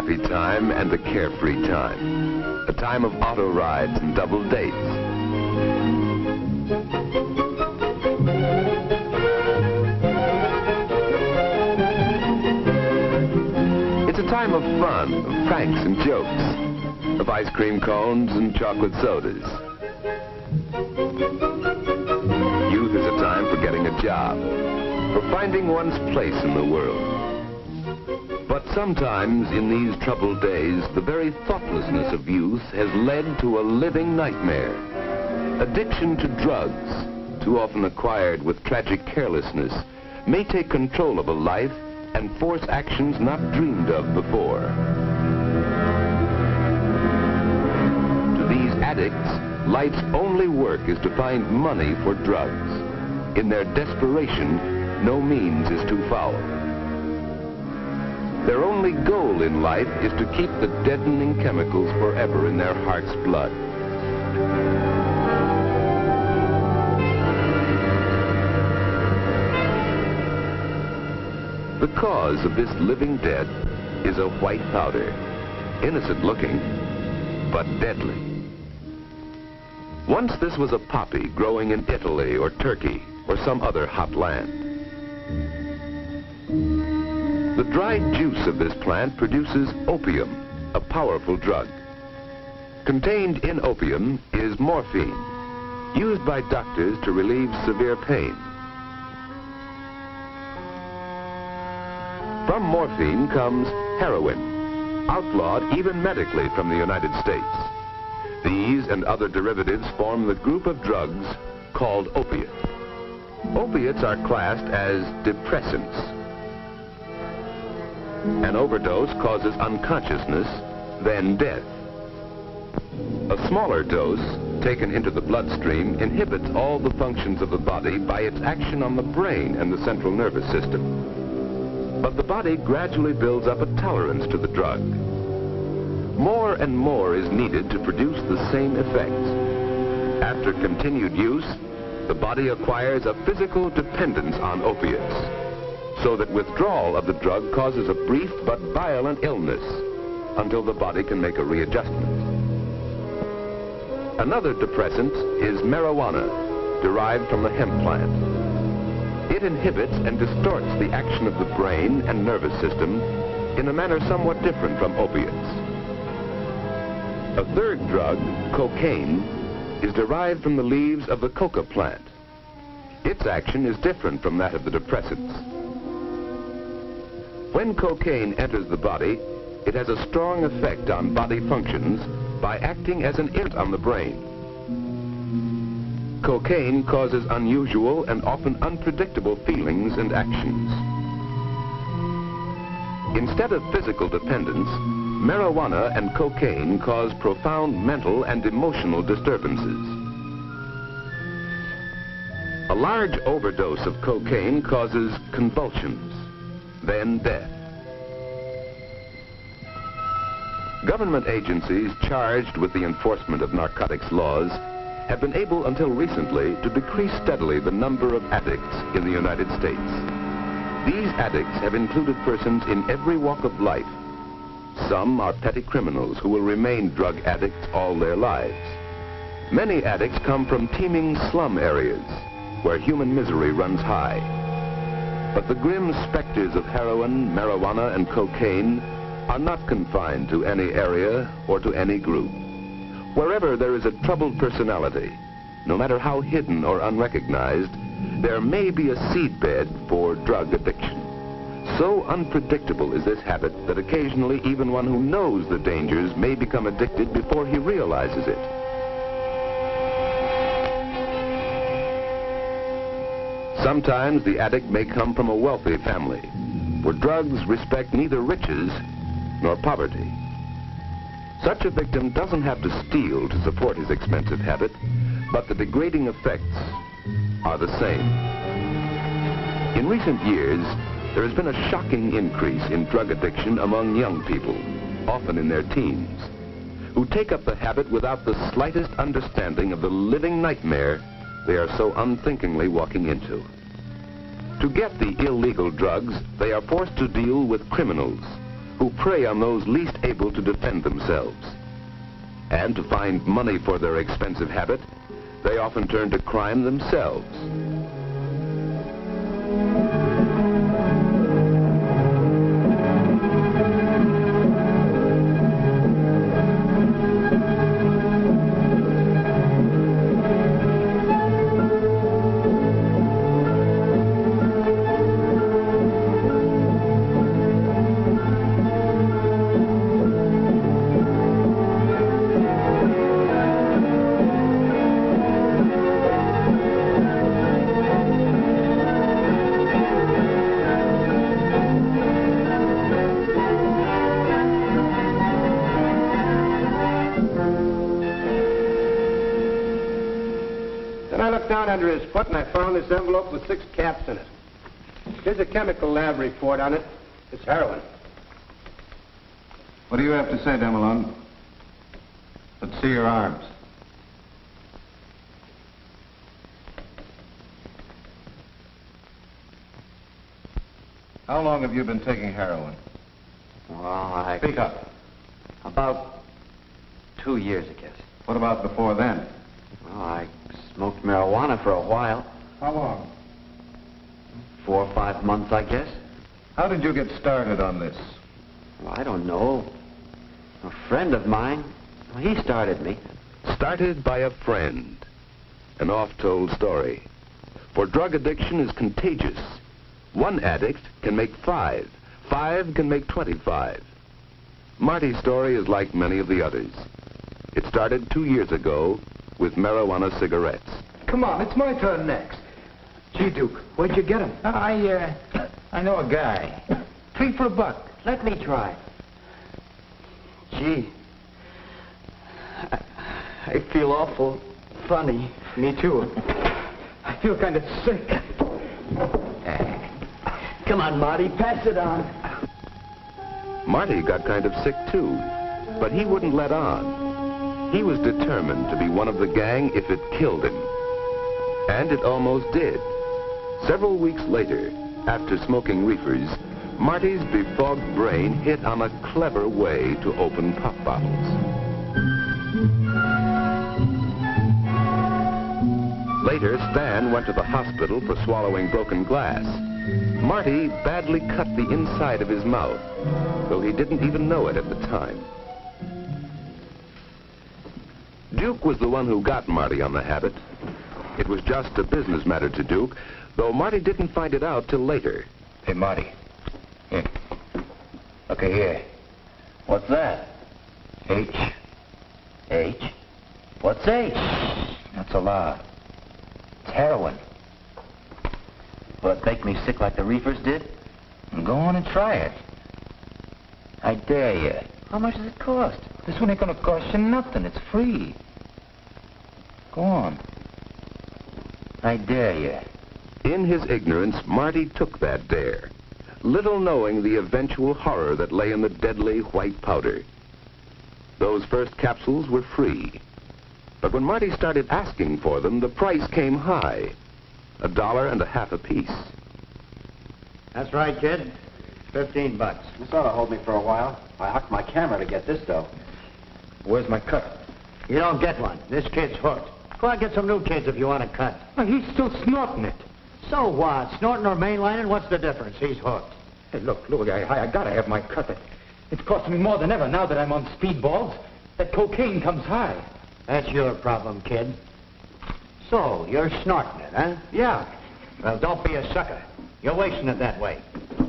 happy time and a carefree time. A time of auto rides and double dates. It's a time of fun, of pranks and jokes, of ice cream cones and chocolate sodas. Youth is a time for getting a job, for finding one's place in the world. But sometimes in these troubled days, the very thoughtlessness of youth has led to a living nightmare. Addiction to drugs, too often acquired with tragic carelessness, may take control of a life and force actions not dreamed of before. To these addicts, life's only work is to find money for drugs. In their desperation, no means is too foul. Their only goal in life is to keep the deadening chemicals forever in their heart's blood. The cause of this living death is a white powder, innocent looking, but deadly. Once this was a poppy growing in Italy or Turkey or some other hot land. The dried juice of this plant produces opium, a powerful drug. Contained in opium is morphine, used by doctors to relieve severe pain. From morphine comes heroin, outlawed even medically from the United States. These and other derivatives form the group of drugs called opiates. Opiates are classed as depressants. An overdose causes unconsciousness, then death. A smaller dose, taken into the bloodstream, inhibits all the functions of the body by its action on the brain and the central nervous system. But the body gradually builds up a tolerance to the drug. More and more is needed to produce the same effects. After continued use, the body acquires a physical dependence on opiates, so that withdrawal of the drug causes a brief but violent illness until the body can make a readjustment. Another depressant is marijuana, derived from the hemp plant. It inhibits and distorts the action of the brain and nervous system in a manner somewhat different from opiates. A third drug, cocaine, is derived from the leaves of the coca plant. Its action is different from that of the depressants. When cocaine enters the body, it has a strong effect on body functions by acting as an irritant on the brain. Cocaine causes unusual and often unpredictable feelings and actions. Instead of physical dependence, marijuana and cocaine cause profound mental and emotional disturbances. A large overdose of cocaine causes convulsions, then death. Government agencies charged with the enforcement of narcotics laws have been able until recently to decrease steadily the number of addicts in the United States. These addicts have included persons in every walk of life. Some are petty criminals who will remain drug addicts all their lives. Many addicts come from teeming slum areas where human misery runs high. But the grim specters of heroin, marijuana, and cocaine are not confined to any area or to any group. Wherever there is a troubled personality, no matter how hidden or unrecognized, there may be a seedbed for drug addiction. So unpredictable is this habit that occasionally even one who knows the dangers may become addicted before he realizes it. Sometimes the addict may come from a wealthy family, where drugs respect neither riches nor poverty. Such a victim doesn't have to steal to support his expensive habit, but the degrading effects are the same. In recent years, there has been a shocking increase in drug addiction among young people, often in their teens, who take up the habit without the slightest understanding of the living nightmare they are so unthinkingly walking into. To get the illegal drugs, they are forced to deal with criminals who prey on those least able to defend themselves. And to find money for their expensive habit, they often turn to crime themselves. Down under his foot, and I found this envelope with 6 caps in it. Here's a chemical lab report on it. It's heroin. What do you have to say, Demelon? Let's see your arms. How long have you been taking heroin? Well, Speak up. About 2 years, I guess. What about before then? Well, I smoked marijuana for a while. How long? 4 or 5 months, I guess. How did you get started on this? Well, I don't know. A friend of mine, well, he started me. Started by a friend. An oft-told story. For drug addiction is contagious. One addict can make 5. 5 can make 25. Marty's story is like many of the others. It started 2 years ago with marijuana cigarettes. Come on, it's my turn next. Gee, Duke, where'd you get him? I know a guy. 3 for $1. Let me try. Gee, I feel awful funny. Me too. I feel kind of sick. Come on, Marty, pass it on. Marty got kind of sick too, but he wouldn't let on. He was determined to be one of the gang if it killed him. And it almost did. Several weeks later, after smoking reefers, Marty's befogged brain hit on a clever way to open pop bottles. Later, Stan went to the hospital for swallowing broken glass. Marty badly cut the inside of his mouth, though he didn't even know it at the time. Duke was the one who got Marty on the habit. It was just a business matter to Duke, though Marty didn't find it out till later. Hey, Marty. Here. Looky here. What's that? H. H? What's H? That's a lot. It's heroin. Will it make me sick like the reefers did? Go on and try it. I dare you. How much does it cost? This one ain't gonna cost you nothing. It's free. Go on. I dare you. In his ignorance, Marty took that dare, little knowing the eventual horror that lay in the deadly white powder. Those first capsules were free. But when Marty started asking for them, the price came high. $1.50 apiece. That's right, kid. $15. This ought to hold me for a while. I hocked my camera to get this dough. Where's my cut? You don't get one. This kid's hooked. Go out and get some new kids if you want to cut. Well, he's still snorting it. So what? Snorting or mainlining, what's the difference? He's hooked. Hey, look, I gotta have my cut. It's costing me more than ever now that I'm on speedballs. That cocaine comes high. That's your problem, kid. So, you're snorting it, huh? Yeah. Well, don't be a sucker. You're wasting it that way.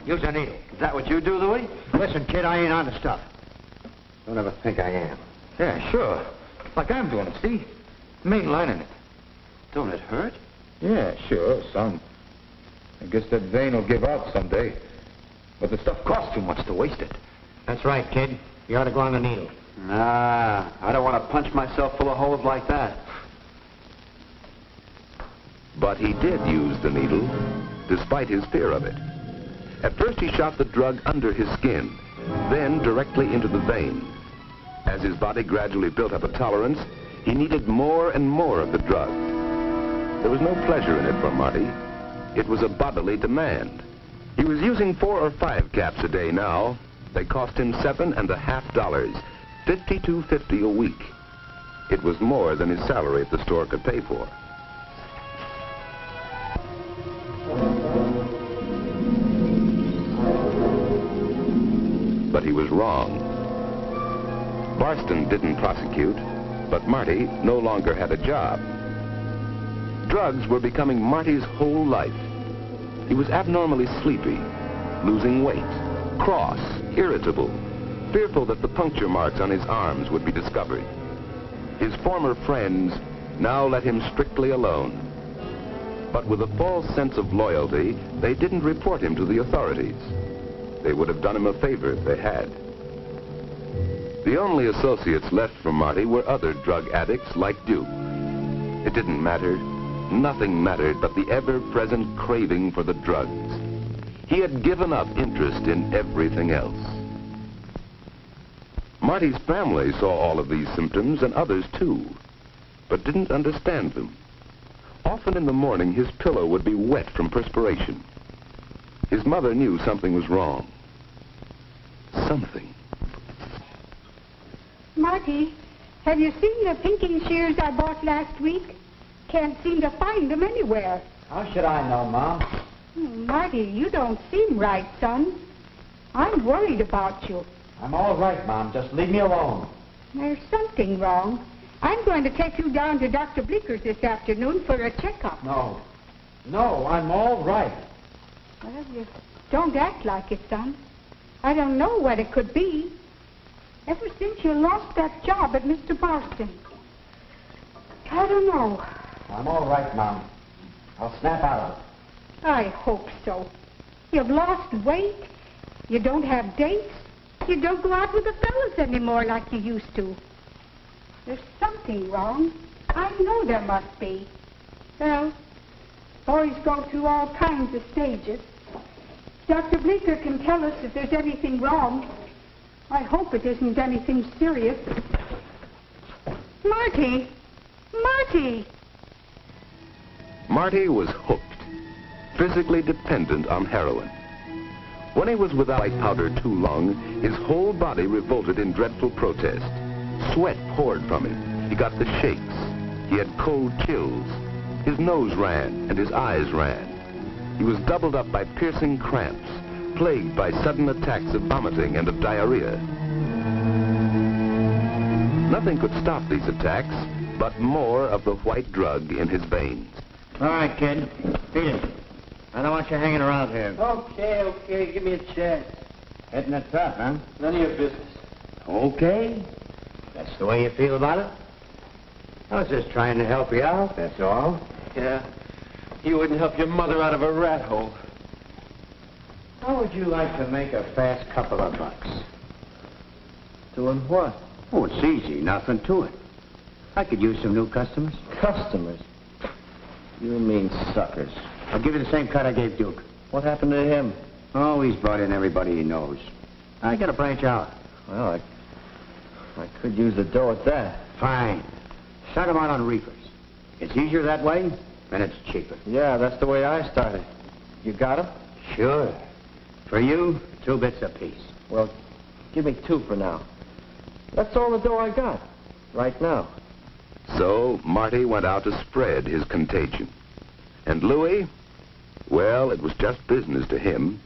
Use a needle. Is that what you do, Louis? Listen, kid, I ain't on the stuff. Don't ever think I am. Yeah, sure. Like I'm doing it, see? Mainlining it. Don't it hurt? Yeah, sure, some. I guess that vein will give out someday. But the stuff costs too much to waste it. That's right, kid. You ought to go on the needle. Nah, I don't want to punch myself full of holes like that. But he did use the needle, despite his fear of it. At first he shot the drug under his skin, then directly into the vein. As his body gradually built up a tolerance, he needed more and more of the drug. There was no pleasure in it for Marty. It was a bodily demand. He was using 4 or 5 caps a day now, They cost him $7.50, $52.50 a week. It was more than his salary at the store could pay for. But he was wrong. Barston didn't prosecute, but Marty no longer had a job. Drugs were becoming Marty's whole life. He was abnormally sleepy, losing weight, cross, irritable, fearful that the puncture marks on his arms would be discovered. His former friends now let him strictly alone. But with a false sense of loyalty, they didn't report him to the authorities. They would have done him a favor if they had. The only associates left for Marty were other drug addicts like Duke. It didn't matter. Nothing mattered but the ever-present craving for the drugs. He had given up interest in everything else. Marty's family saw all of these symptoms and others too, but didn't understand them. Often in the morning, his pillow would be wet from perspiration. His mother knew something was wrong. Something. Marty, have you seen the pinking shears I bought last week? Can't seem to find them anywhere. How should I know, Mom? Marty, you don't seem right, son. I'm worried about you. I'm all right, Mom. Just leave me alone. There's something wrong. I'm going to take you down to Dr. Bleeker's this afternoon for a checkup. No. No, I'm all right. Well, you don't act like it, son. I don't know what it could be. Ever since you lost that job at Mr. Barston. I don't know. I'm all right, Mom. I'll snap out of it. I hope so. You've lost weight. You don't have dates. You don't go out with the fellas anymore like you used to. There's something wrong. I know there must be. Well, boys go through all kinds of stages. Dr. Bleeker can tell us if there's anything wrong. I hope it isn't anything serious. Marty! Marty! Marty was hooked, physically dependent on heroin. When he was without white powder too long, his whole body revolted in dreadful protest. Sweat poured from him. He got the shakes. He had cold chills. His nose ran and his eyes ran. He was doubled up by piercing cramps, plagued by sudden attacks of vomiting and of diarrhea. Nothing could stop these attacks but more of the white drug in his veins. All right, kid. Beat it. I don't want you hanging around here. Okay. Give me a chance. Hitting it tough, huh? None of your business. Okay. That's the way you feel about it? I was just trying to help you out, that's all. Yeah. You wouldn't help your mother out of a rat hole. How would you like to make a fast couple of bucks? Doing what? Oh, it's easy. Nothing to it. I could use some new customers. Customers. You mean suckers. I'll give you the same cut I gave Duke. What happened to him? Oh, he's brought in everybody he knows. I gotta branch out. Well, I could use the dough at that. Fine. Start him out on reefers. It's easier that way, and it's cheaper. Yeah, that's the way I started. You got him? Sure. For you, 2 bits apiece. Well, give me 2 for now. That's all the dough I got. Right now. So Marty went out to spread his contagion. And Louis, well, it was just business to him.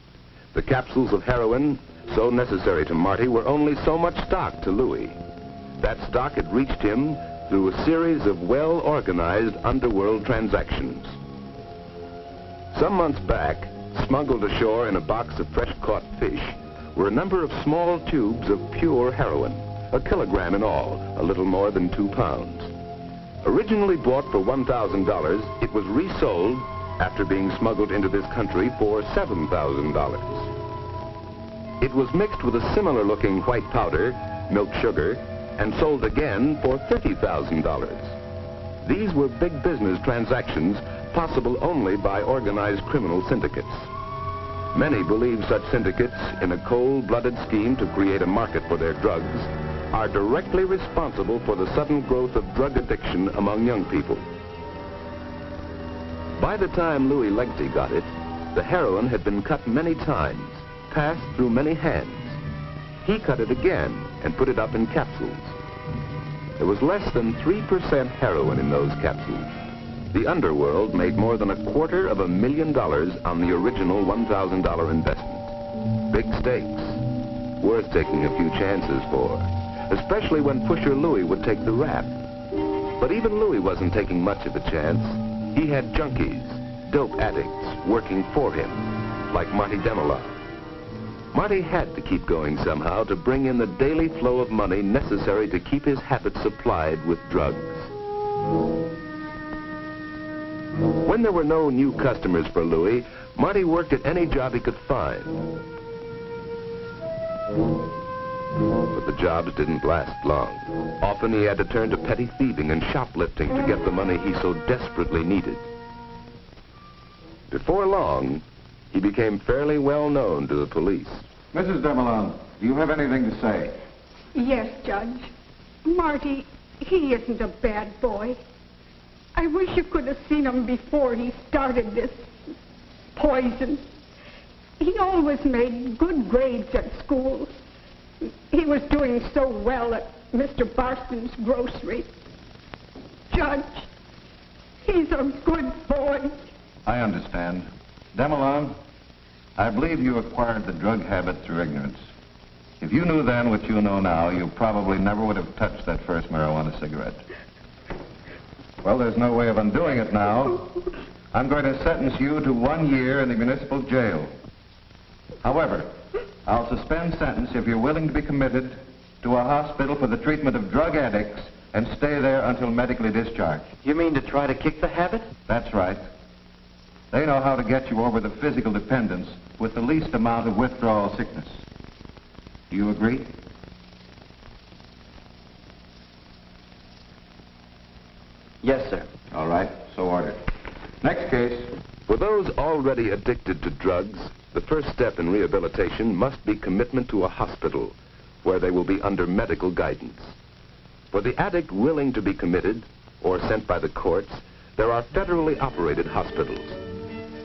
The capsules of heroin, so necessary to Marty, were only so much stock to Louis. That stock had reached him through a series of well-organized underworld transactions. Some months back, smuggled ashore in a box of fresh-caught fish, were a number of small tubes of pure heroin, 1 kilogram in all, a little more than 2 pounds. Originally bought for $1,000, it was resold after being smuggled into this country for $7,000. It was mixed with a similar-looking white powder, milk sugar, and sold again for $30,000. These were big business transactions possible only by organized criminal syndicates. Many believe such syndicates, in a cold-blooded scheme to create a market for their drugs, are directly responsible for the sudden growth of drug addiction among young people. By the time Louis Legty got it, the heroin had been cut many times, passed through many hands. He cut it again and put it up in capsules. There was less than 3% heroin in those capsules. The underworld made more than $250,000 on the original $1,000 investment. Big stakes, worth taking a few chances for, especially when Pusher Louie would take the rap. But even Louie wasn't taking much of a chance. He had junkies, dope addicts, working for him, like Marty Demelon. Marty had to keep going somehow to bring in the daily flow of money necessary to keep his habit supplied with drugs. When there were no new customers for Louie, Marty worked at any job he could find. But the jobs didn't last long. Often he had to turn to petty thieving and shoplifting to get the money he so desperately needed. Before long, he became fairly well known to the police. Mrs. Demelon, do you have anything to say? Yes, Judge. Marty, he isn't a bad boy. I wish you could have seen him before he started this poison. He always made good grades at school. He was doing so well at Mr. Barston's grocery. Judge, he's a good boy. I understand. Demelon, I believe you acquired the drug habit through ignorance. If you knew then what you know now, you probably never would have touched that first marijuana cigarette. Well, there's no way of undoing it now. I'm going to sentence you to 1 year in the municipal jail. However, I'll suspend sentence if you're willing to be committed to a hospital for the treatment of drug addicts and stay there until medically discharged. You mean to try to kick the habit? That's right. They know how to get you over the physical dependence with the least amount of withdrawal sickness. Do you agree? Yes, sir. All right, so ordered. Next case. For those already addicted to drugs, the first step in rehabilitation must be commitment to a hospital where they will be under medical guidance. For the addict willing to be committed or sent by the courts, there are federally operated hospitals.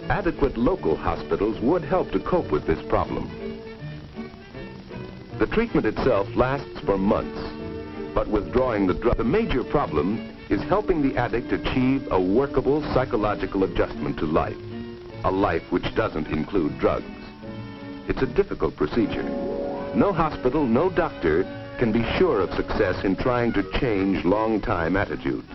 Adequate local hospitals would help to cope with this problem. The treatment itself lasts for months, but withdrawing the drug, the major problem is helping the addict achieve a workable psychological adjustment to life, a life which doesn't include drugs. It's a difficult procedure. No hospital, no doctor can be sure of success in trying to change long-time attitudes.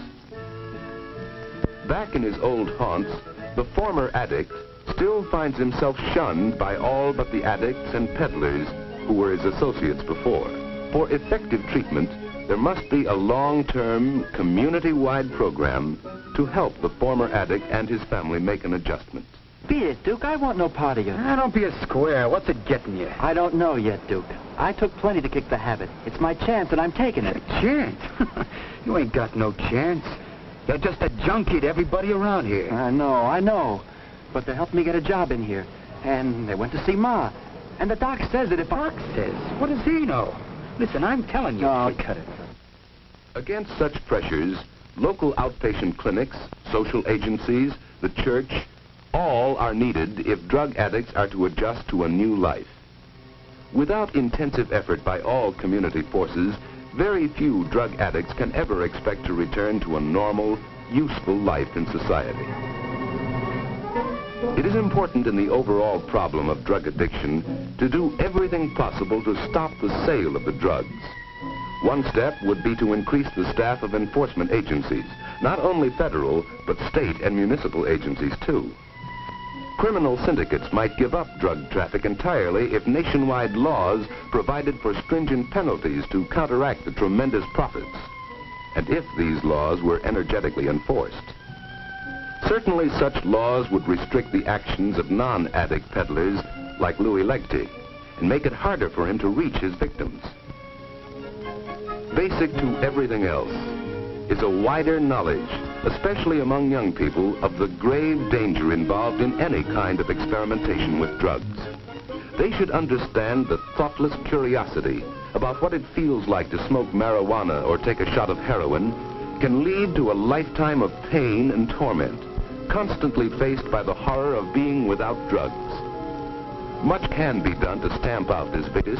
Back in his old haunts, the former addict still finds himself shunned by all but the addicts and peddlers who were his associates before. For effective treatment, there must be a long-term, community-wide program to help the former addict and his family make an adjustment. Beat it, Duke. I want no part of you. Don't be a square. What's it getting you? I don't know yet, Duke. I took plenty to kick the habit. It's my chance, and I'm taking it. Chance? You ain't got no chance. You're just a junkie to everybody around here. I know. But they helped me get a job in here. And they went to see Ma. And the doc says that if Doc says? What does he know? Listen, I'm telling you. Oh, cut it. Against such pressures, local outpatient clinics, social agencies, the church, all are needed if drug addicts are to adjust to a new life. Without intensive effort by all community forces, very few drug addicts can ever expect to return to a normal, useful life in society. It is important in the overall problem of drug addiction to do everything possible to stop the sale of the drugs. One step would be to increase the staff of enforcement agencies, not only federal, but state and municipal agencies too. Criminal syndicates might give up drug traffic entirely if nationwide laws provided for stringent penalties to counteract the tremendous profits, and if these laws were energetically enforced. Certainly such laws would restrict the actions of non-addict peddlers like Louie Legty and make it harder for him to reach his victims. Basic to everything else is a wider knowledge, especially among young people, of the grave danger involved in any kind of experimentation with drugs. They should understand the thoughtless curiosity about what it feels like to smoke marijuana or take a shot of heroin can lead to a lifetime of pain and torment, constantly faced by the horror of being without drugs. Much can be done to stamp out this vicious,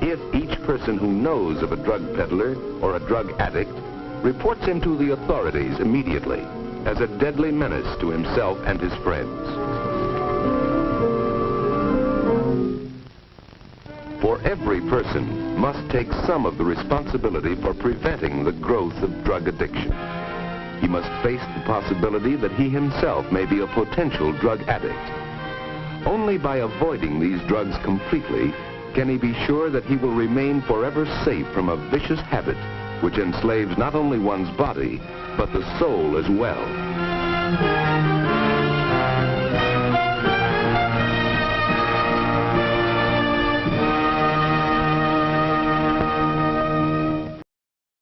if each person who knows of a drug peddler or a drug addict reports him to the authorities immediately as a deadly menace to himself and his friends. For every person must take some of the responsibility for preventing the growth of drug addiction. He must face the possibility that he himself may be a potential drug addict. Only by avoiding these drugs completely can he be sure that he will remain forever safe from a vicious habit which enslaves not only one's body, but the soul as well.